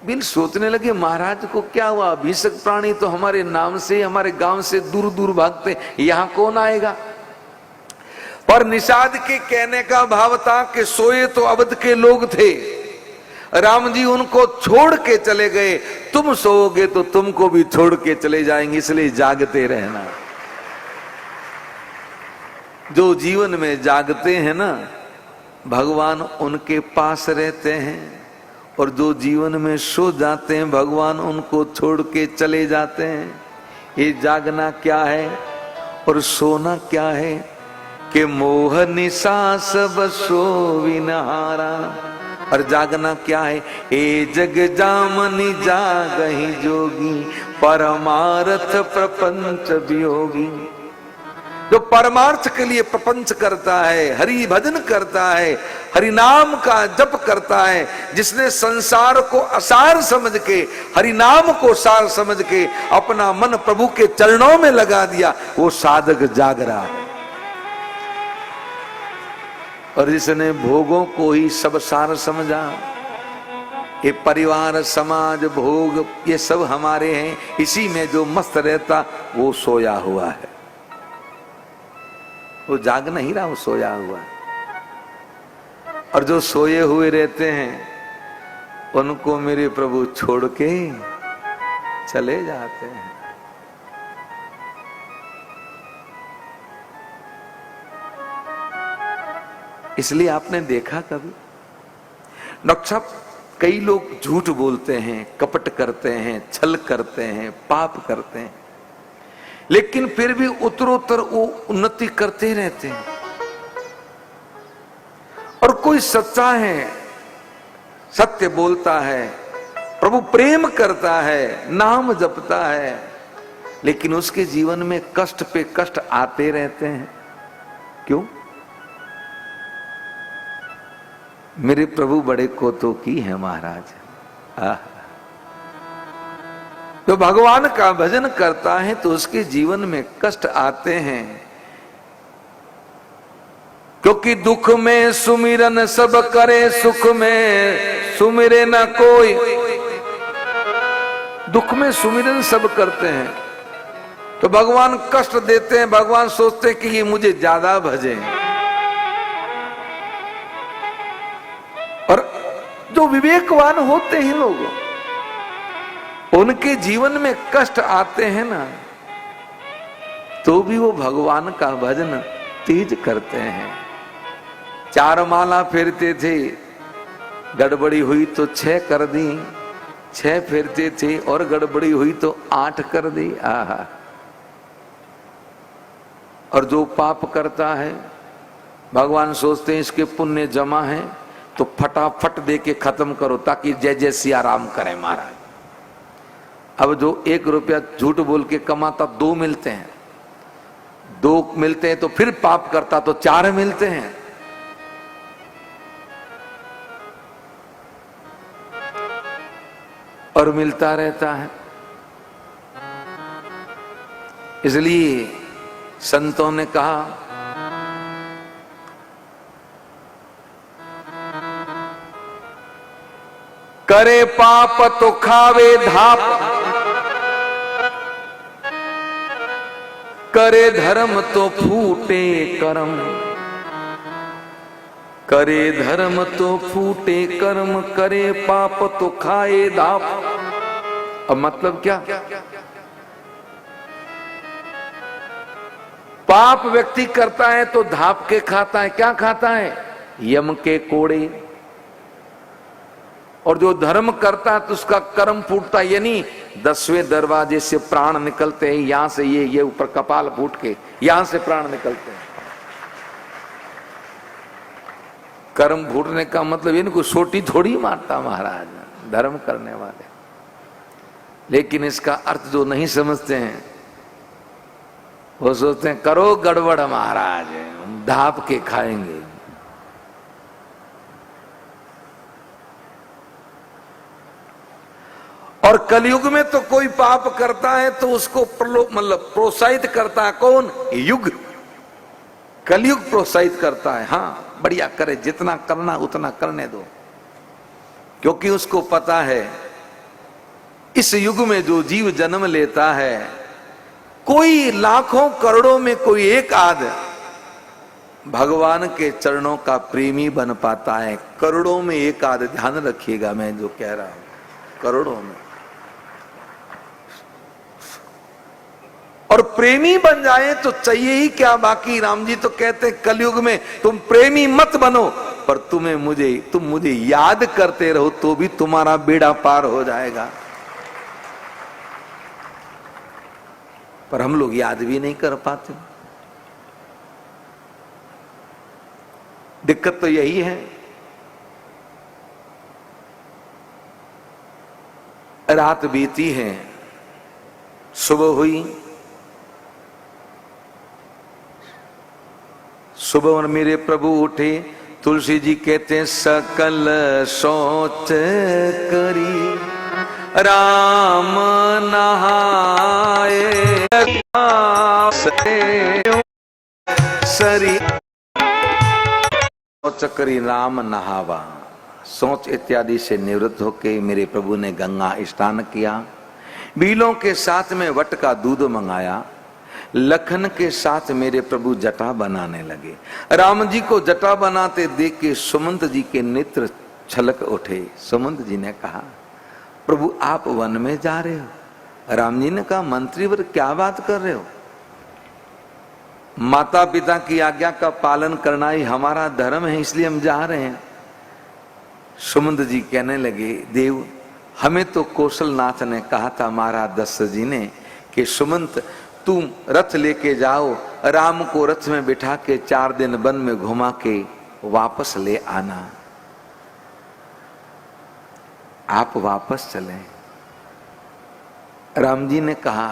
Bill सोचने लगे महाराज को क्या हुआ, भीषक प्राणी तो हमारे नाम से हमारे गांव से दूर दूर भागते, यहां कौन आएगा। पर निषाद के कहने का भाव था कि सोए तो अवध के लोग थे, राम जी उनको छोड़ के चले गए, तुम सोओगे तो तुमको भी छोड़ के चले जाएंगे, इसलिए जागते रहना। जो जीवन में जागते हैं ना, भगवान उनके पास रहते हैं, और जो जीवन में सो जाते हैं भगवान उनको छोड़ के चले जाते हैं। ये जागना क्या है और सोना क्या है कि मोह निशा सब सो विनहारा। और जागना क्या है, ए जग जामनि जागहि जोगी, परमार्थ प्रपंच वियोगी। जो परमार्थ के लिए प्रपंच करता है, हरि भजन करता है, हरि नाम का जप करता है, जिसने संसार को असार समझ के हरि नाम को सार समझ के अपना मन प्रभु के चरणों में लगा दिया, वो साधक जाग रहा है। और जिसने भोगों को ही सब सार समझा, ये परिवार समाज भोग ये सब हमारे हैं, इसी में जो मस्त रहता वो सोया हुआ है। वो जाग नहीं रहा, वो सोया हुआ है। और जो सोए हुए रहते हैं उनको मेरे प्रभु छोड़ के चले जाते हैं। इसलिए आपने देखा कभी डॉक्टर साहब, कई लोग झूठ बोलते हैं, कपट करते हैं, छल करते हैं, पाप करते हैं, लेकिन फिर भी उत्तरोत्तर वो उन्नति करते रहते हैं। और कोई सच्चा है, सत्य बोलता है, प्रभु प्रेम करता है, नाम जपता है, लेकिन उसके जीवन में कष्ट पे कष्ट आते रहते हैं। क्यों? मेरे प्रभु बड़े कोतोकी है महाराज। तो भगवान का भजन करता है तो उसके जीवन में कष्ट आते हैं, क्योंकि दुख में सुमिरन सब करे, सुख में सुमिरे न कोई। दुख में सुमिरन सब करते हैं तो भगवान कष्ट देते हैं, भगवान सोचते हैं कि ये मुझे ज्यादा भजे। और जो विवेकवान होते हैं लोग, उनके जीवन में कष्ट आते हैं ना, तो भी वो भगवान का भजन तेज करते हैं। 4 माला फेरते थे, गड़बड़ी हुई तो 6 कर दी, 6 फेरते थे और गड़बड़ी हुई तो 8 कर दी। आहा। और जो पाप करता है भगवान सोचते हैं इसके पुण्य जमा है तो फटाफट दे के खत्म करो, ताकि जय जय सिया राम करे महाराज। अब जो 1 रुपया झूठ बोल के कमाता 2 मिलते हैं, 2 मिलते हैं तो फिर पाप करता तो 4 मिलते हैं। और मिलता रहता है। इसलिए संतों ने कहा, करे पाप तो खावे धाप, करे धर्म तो फूटे कर्म। करे धर्म तो फूटे कर्म, करे पाप तो खाए धाप। अब मतलब क्या? पाप व्यक्ति करता है तो धाप के खाता है। क्या खाता है? यम के कोड़े। और जो धर्म करता है तो उसका कर्म फूटता है, यानी 10वें दरवाजे से प्राण निकलते हैं। यहां से ये ऊपर कपाल फूट के यहां से प्राण निकलते हैं। कर्म फूटने का मतलब इनको सोटी थोड़ी मारता महाराज, धर्म करने वाले। लेकिन इसका अर्थ जो नहीं समझते हैं वो सोचते हैं करो गड़बड़ महाराज, हम धाप के खाएंगे। और कलयुग में तो कोई पाप करता है तो उसको मतलब प्रोत्साहित करता है कौन? युग। कलयुग प्रोत्साहित करता है, हाँ बढ़िया करे, जितना करना उतना करने दो, क्योंकि उसको पता है इस युग में जो जीव जन्म लेता है, कोई लाखों करोड़ों में कोई एक आध भगवान के चरणों का प्रेमी बन पाता है। करोड़ों में एक आध, ध्यान रखिएगा मैं जो कह रहा हूं, करोड़ों में। और प्रेमी बन जाए तो चाहिए ही क्या बाकी। राम जी तो कहते हैं कलयुग में तुम प्रेमी मत बनो, पर तुम मुझे याद करते रहो तो भी तुम्हारा बेड़ा पार हो जाएगा। पर हम लोग याद भी नहीं कर पाते। दिक्कत तो यही है। रात बीती है, सुबह हुई, सुबह और मेरे प्रभु उठे। तुलसी जी कहते हैं सकल सोच करी राम नहाए सरी। सोच करी राम नहावा। सोच इत्यादि से निवृत्त होके मेरे प्रभु ने गंगा स्नान किया। बीलों के साथ में वट का दूध मंगाया। लखन के साथ मेरे प्रभु जटा बनाने लगे। राम जी को जटा बनाते देख के सुमंत जी के नेत्र छलक उठे। सुमंत जी ने कहा प्रभु आप वन में जा रहे हो। राम जी ने कहा मंत्रीवर क्या बात कर रहे हो, माता पिता की आज्ञा का पालन करना ही हमारा धर्म है, इसलिए हम जा रहे हैं। सुमंत जी कहने लगे देव हमें तो कौशलनाथ ने कहा था महाराज दशरथ जी ने कि सुमंत तुम रथ लेके जाओ, राम को रथ में बिठा के 4 दिन वन में घुमा के वापस ले आना। आप वापस चले। राम जी ने कहा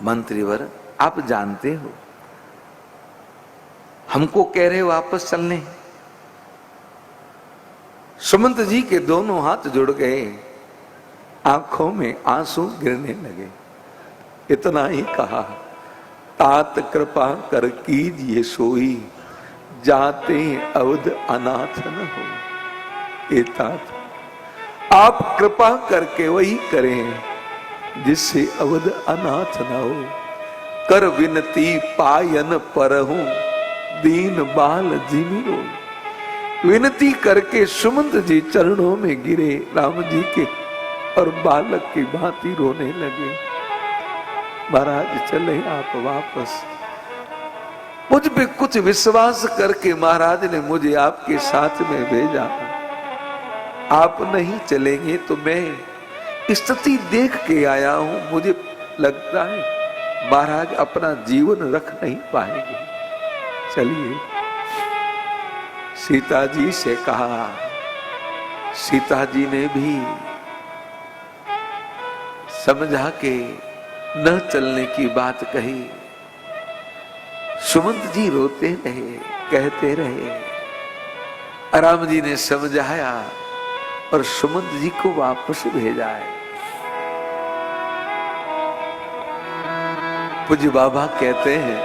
मंत्रीवर आप जानते हो हमको कह रहे हो वापस चलने। सुमंत जी के दोनों हाथ जुड़ गए, आंखों में आंसू गिरने लगे। इतना ही कहा तात कृपा कर कीजिए सोई, जाते अवध अनाथ न हो। ये तात आप कृपा करके वही करें जिससे अवध अनाथ न हो। कर विनती पायन परहूं दीन बाल जिमिरो। विनती करके सुमंत जी चरणों में गिरे राम जी के और बालक की भांति रोने लगे। महाराज चले आप वापस। मुझ पे कुछ विश्वास करके महाराज ने मुझे आपके साथ में भेजा। आप नहीं चलेंगे तो मैं स्थिति देख के आया हूं। मुझे लगता है महाराज अपना जीवन रख नहीं पाएंगे। चलिए। सीता जी से कहा। सीता जी ने भी समझा के न चलने की बात कही। सुमंत जी रोते रहे, कहते रहे। राम जी ने समझाया और सुमंत जी को वापस भेजा है। पूज्य बाबा कहते हैं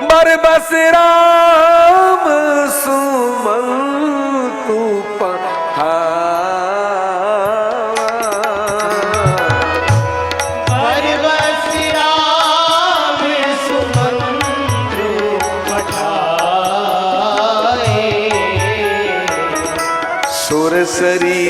बर बस राम सुमंत पठावा। बर बस राम सुमंत पठाए। सुरसरी